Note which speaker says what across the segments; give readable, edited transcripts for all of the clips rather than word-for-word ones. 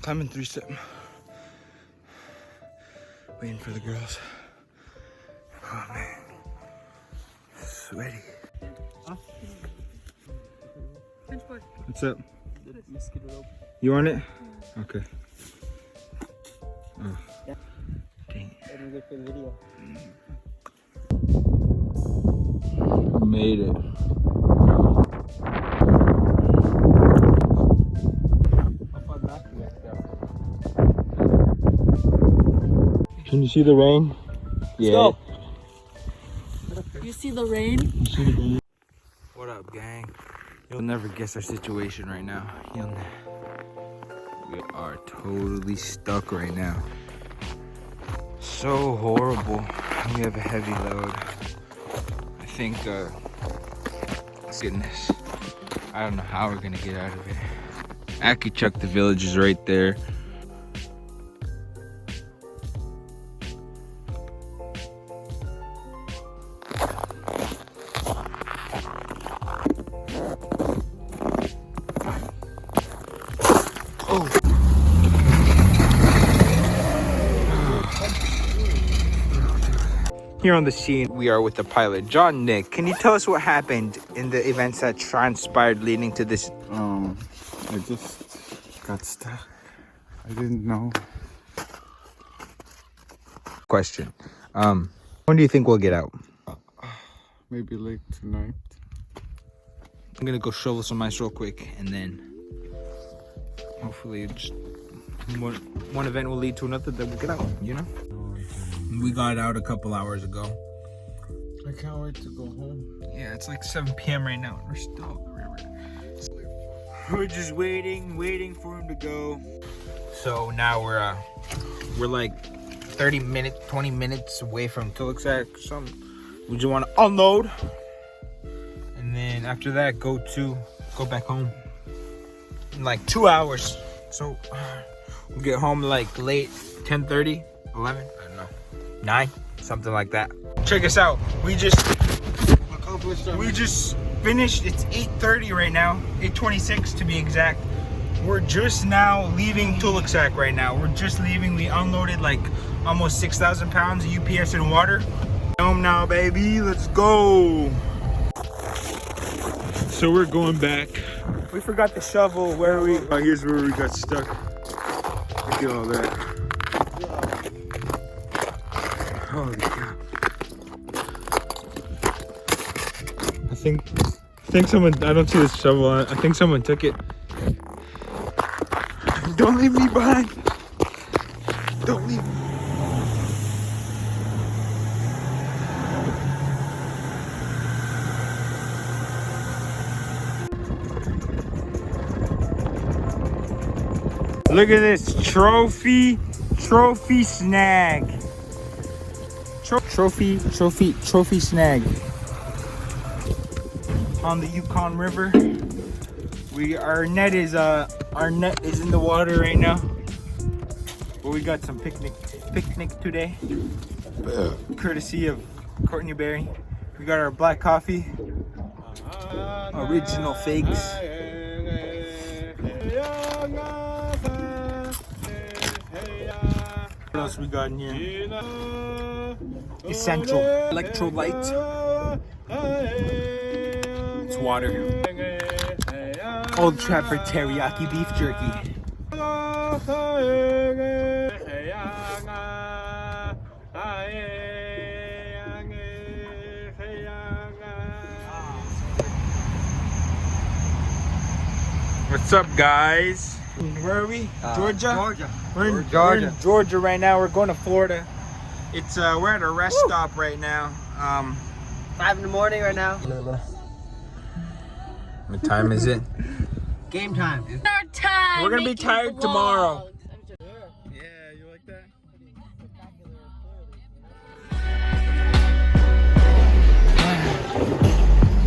Speaker 1: Climbing 3-step. Waiting for the girls. Oh man. Sweaty. What's up? You on it? Okay. Oh. Dang it. Made it. Can you see the rain? Yeah.
Speaker 2: You see the rain?
Speaker 1: You see the rain? What up, gang? You'll never guess our situation right now. We are totally stuck right now. So horrible. We have a heavy load. I think, goodness, I don't know how we're gonna get out of it. Akichuk, the village is right there. Here on the scene, we are with the pilot, John Nick. Can you tell us what happened in the events that transpired leading to this?
Speaker 3: I just got stuck. I didn't know.
Speaker 1: Question. When do you think we'll get out?
Speaker 3: Maybe late tonight.
Speaker 1: I'm gonna go shovel some ice real quick, and then hopefully just one event will lead to another that we'll get out, you know? We got out a couple hours ago.
Speaker 3: I can't wait to go home.
Speaker 1: Yeah, it's like 7 p.m. right now, and we're still on the river. We're just waiting for him to go. So now we're like 20 minutes away from Tulaksak. We just want to unload, and then after that go back home in like 2 hours. So we'll get home like late 10:30, 11. I don't know. 9, something like that. Check us out. We just finished. It's 8:30 right now, 8:26 to be exact. We're just now leaving Tulaksak right now. We're just leaving. We unloaded like almost 6,000 pounds of UPS and water. Home now, baby. Let's go. So we're going back. We forgot the shovel. Here's where we got stuck. Look at all that. Holy cow. I think someone, I don't see this shovel on it. I think someone took it. Don't leave me behind. Don't leave me. Look at this trophy snag. Trophy snag on the Yukon River. Our net is in the water right now. But we got some picnic today, courtesy of Courtney Berry. We got our black coffee, original figs. What else we got in here? Essential electrolytes. It's water. Old Trapper teriyaki beef jerky. What's up, guys? Where are we? Georgia?
Speaker 4: Georgia.
Speaker 1: We're in Georgia right now. We're going to Florida. It's we're at a rest stop right now.
Speaker 4: 5 in the morning right now.
Speaker 1: What time is it?
Speaker 4: Game time.
Speaker 2: Our time.
Speaker 1: We're gonna be tired tomorrow.
Speaker 3: Yeah, you like that?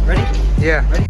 Speaker 4: Ready?
Speaker 1: Yeah.
Speaker 4: Ready?